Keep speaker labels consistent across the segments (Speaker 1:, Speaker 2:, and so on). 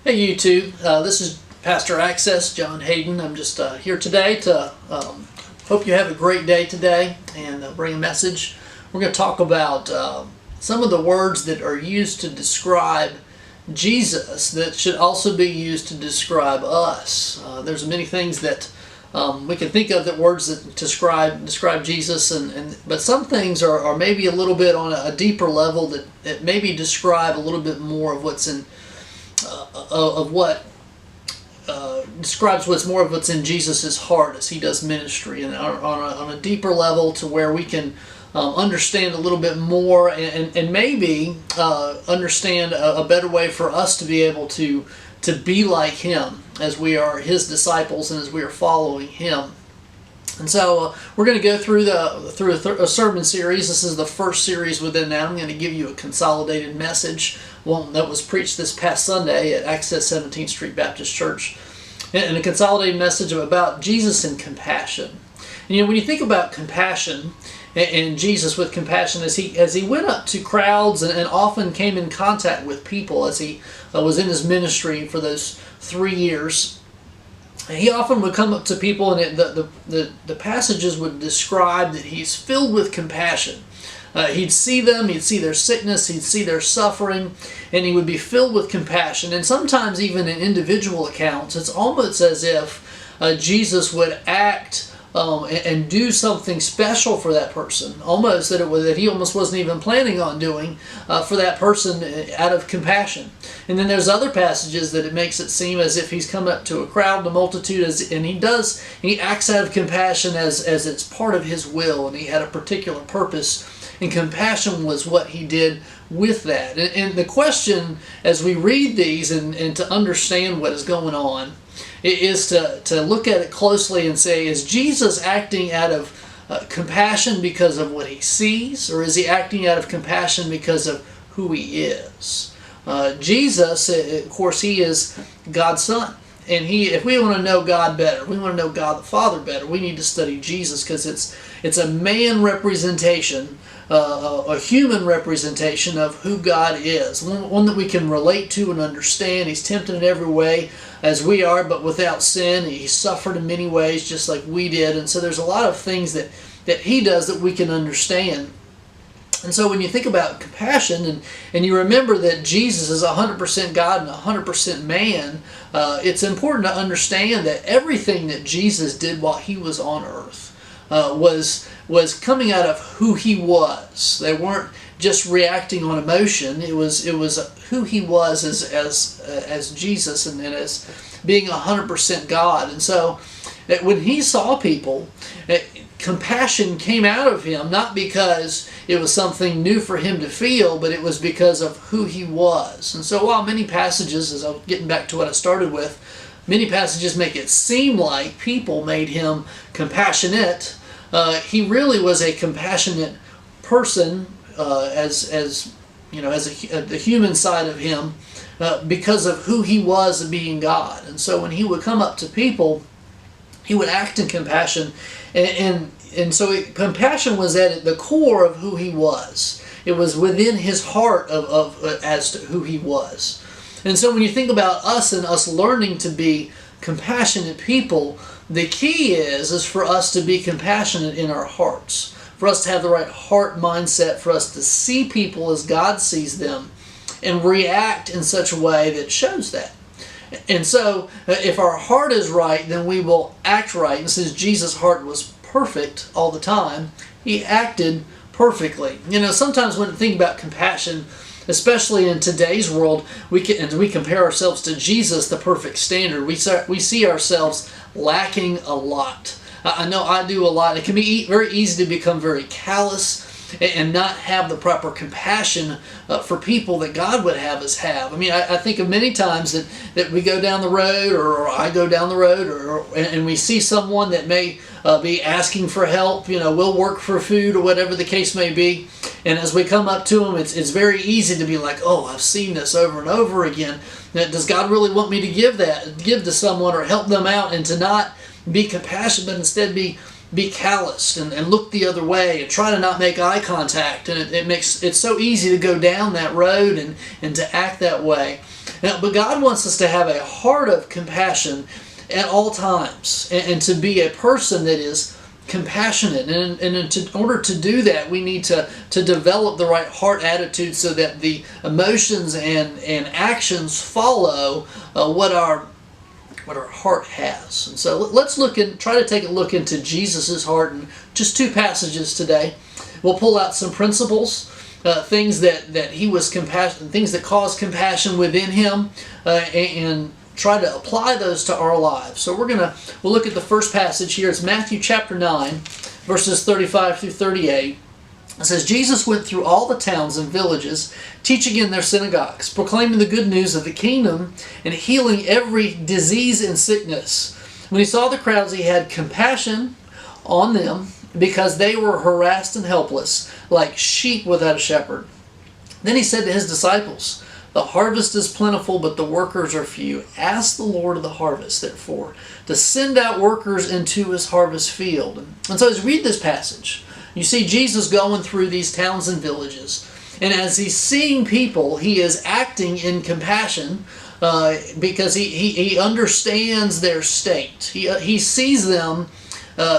Speaker 1: Hey YouTube, this is Pastor Access, John Hayden. I'm just here today to hope you have a great day today and bring a message. We're going to talk about some of the words that are used to describe Jesus that should also be used to describe us. There's many things that we can think of that words that describe Jesus, but some things are maybe a little bit on a deeper level that maybe describe a little bit more of what's in describes what's in Jesus' heart as he does ministry, and on a deeper level to where we can understand a little bit more and maybe understand a better way for us to be able to be like him as we are his disciples and as we are following him. And so we're going to go through a sermon series. This is the first series within that. I'm going to give you a consolidated message, one that was preached this past Sunday at Access 17th Street Baptist Church, and a consolidated message about Jesus and compassion. And when you think about compassion and Jesus with compassion, as he went up to crowds and often came in contact with people as he was in his ministry for those 3 years, he often would come up to people, and the passages would describe that he's filled with compassion. He'd see them, he'd see their sickness, he'd see their suffering, and he would be filled with compassion. And sometimes even in individual accounts, it's almost as if Jesus would act and do something special for that person, almost that he almost wasn't even planning on doing for that person out of compassion. And then there's other passages that it makes it seem as if he's come up to a crowd, a multitude, and he acts out of compassion as it's part of his will, and he had a particular purpose, and compassion was what he did with that. And the question as we read these and to understand what is going on is to look at it closely and say, is Jesus acting out of compassion because of what he sees, or is he acting out of compassion because of who he is? Jesus, of course, he is God's Son. And if we want to know God better, we want to know God the Father better, we need to study Jesus, because it's a man representation, a human representation of who God is, one that we can relate to and understand. He's tempted in every way as we are, but without sin. He suffered in many ways just like we did, and so there's a lot of things that he does that we can understand. And so when you think about compassion and you remember that Jesus is 100% God and 100% man, it's important to understand that everything that Jesus did while he was on earth was coming out of who he was. They weren't just reacting on emotion. It was who he was as Jesus and as being 100% God. And so when he saw people, compassion came out of him, not because it was something new for him to feel, but it was because of who he was. And so while many passages, as I'm getting back to what I started with, many passages make it seem like people made him compassionate, he really was a compassionate person, as you know, as the human side of him, because of who he was being God. And so when he would come up to people, he would act in compassion, and so compassion was at the core of who he was. It was within his heart as to who he was. And so when you think about us and us learning to be compassionate people, the key is for us to be compassionate in our hearts, for us to have the right heart mindset, for us to see people as God sees them and react in such a way that shows that. And so if our heart is right, then we will act right. And since Jesus' heart was perfect all the time, he acted perfectly. Sometimes when we think about compassion, especially in today's world, we compare ourselves to Jesus, the perfect standard. We see ourselves lacking a lot. I know I do a lot. It can be very easy to become very callous and not have the proper compassion for people that God would have us have. I mean, I think of many times that we go down the road, or I go down the road, and we see someone that may be asking for help. We'll work for food or whatever the case may be. And as we come up to them, it's very easy to be like, oh, I've seen this over and over again. Now, does God really want me to give to someone or help them out, and to not be compassionate, but instead be calloused and look the other way and try to not make eye contact? And it's so easy to go down that road and to act that way. But God wants us to have a heart of compassion at all times, and to be a person that is compassionate. And in order to do that, we need to develop the right heart attitude so that the emotions and actions follow what our heart has. And so let's try to take a look into Jesus' heart in just two passages today. We'll pull out some principles, things that he was compassionate, things that caused compassion within him, and try to apply those to our lives. So we'll look at the first passage here. It's Matthew chapter 9, verses 35 through 38. It says, Jesus went through all the towns and villages, teaching in their synagogues, proclaiming the good news of the kingdom, and healing every disease and sickness. When he saw the crowds, he had compassion on them, because they were harassed and helpless, like sheep without a shepherd. Then he said to his disciples, the harvest is plentiful, but the workers are few. Ask the Lord of the harvest, therefore, to send out workers into his harvest field. And so as you read this passage, you see Jesus going through these towns and villages. And as he's seeing people, he is acting in compassion because he understands their state. He sees them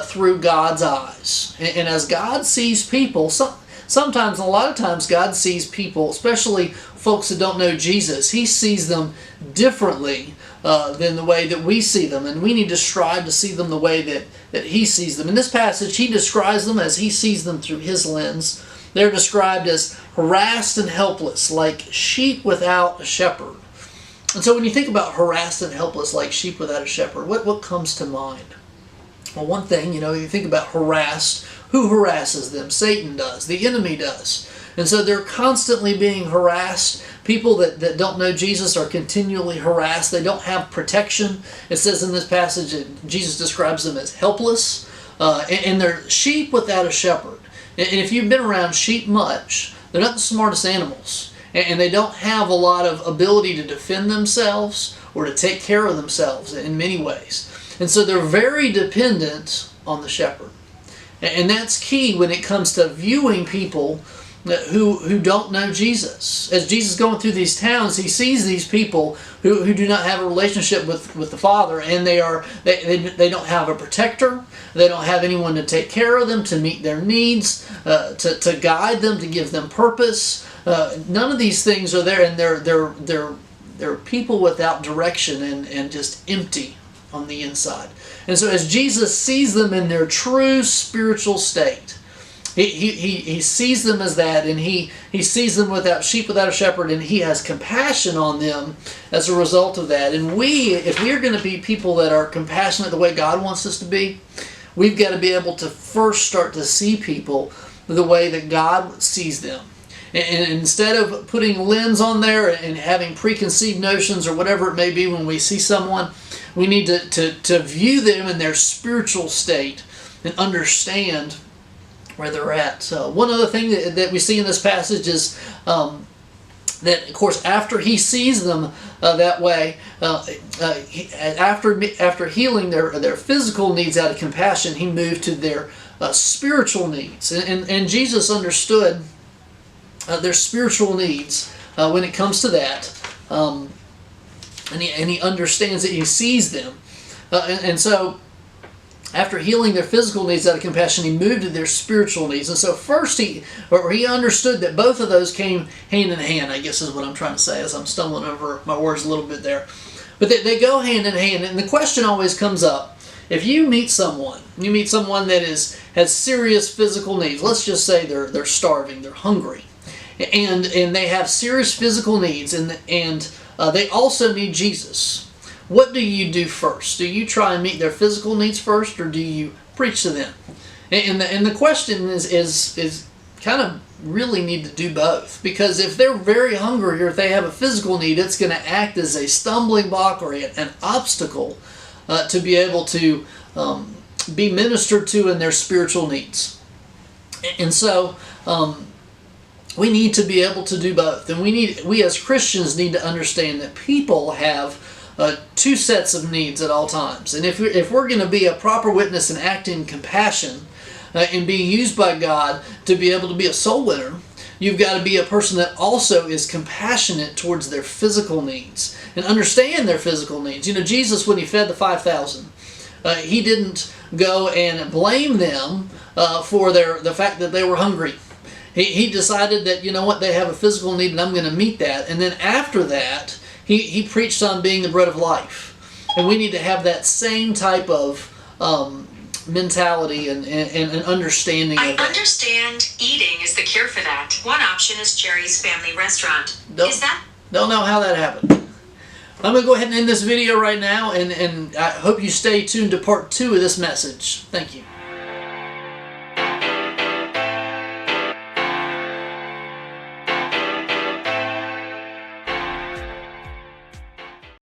Speaker 1: through God's eyes. And as God sees people, sometimes, a lot of times, God sees people, especially folks that don't know Jesus, he sees them differently than the way that we see them. And we need to strive to see them the way that he sees them. In this passage, he describes them as he sees them through his lens. They're described as harassed and helpless, like sheep without a shepherd. And so when you think about harassed and helpless, like sheep without a shepherd, what comes to mind? Well, one thing, you think about harassed. Who harasses them? Satan does. The enemy does. And so they're constantly being harassed. People that don't know Jesus are continually harassed. They don't have protection. It says in this passage that Jesus describes them as helpless. And they're sheep without a shepherd. And if you've been around sheep much, they're not the smartest animals. And they don't have a lot of ability to defend themselves or to take care of themselves in many ways. And so they're very dependent on the shepherd. And that's key when it comes to viewing people who don't know Jesus. As Jesus is going through these towns, he sees these people who do not have a relationship with the Father, and they don't have a protector. They don't have anyone to take care of them, to meet their needs, to guide them, to give them purpose. None of these things are there, and they're people without direction and just empty on the inside. And so as Jesus sees them in their true spiritual state, he sees them as that, and he sees them without sheep without a shepherd, and he has compassion on them as a result of that. And if we're going to be people that are compassionate the way God wants us to be, we've got to be able to first start to see people the way that God sees them. And instead of putting a lens on there and having preconceived notions or whatever it may be when we see someone, we need to view them in their spiritual state and understand where they're at. So one other thing that we see in this passage is that, of course, after he sees them that way, after healing their physical needs out of compassion, he moved to their spiritual needs. And Jesus understood their spiritual needs when it comes to that. And he understands it, he sees them. And so after healing their physical needs out of compassion, he moved to their spiritual needs. And so first he understood that both of those came hand in hand, I guess is what I'm trying to say, as I'm stumbling over my words a little bit there. But they go hand in hand. And the question always comes up, if you meet someone that has serious physical needs, let's just say they're starving, they're hungry, and they have serious physical needs, and they also need Jesus. What do you do first? Do you try and meet their physical needs first, or do you preach to them? And the question is kind of really need to do both. Because if they're very hungry or if they have a physical need, it's going to act as a stumbling block or an obstacle to be able to be ministered to in their spiritual needs. And so we need to be able to do both. And we as Christians need to understand that people have two sets of needs at all times. And if we're going to be a proper witness and act in compassion and be used by God to be able to be a soul winner, you've got to be a person that also is compassionate towards their physical needs and understand their physical needs. You know, Jesus, when he fed the 5,000, he didn't go and blame them for the fact that they were hungry. He decided that, you know what, they have a physical need and I'm going to meet that. And then after that, he preached on being the bread of life. And we need to have that same type of mentality and understanding of that.
Speaker 2: I understand eating is the cure for that. One option is Jerry's Family Restaurant.
Speaker 1: Don't know how that happened. I'm going to go ahead and end this video right now, and I hope you stay tuned to part 2 of this message. Thank you.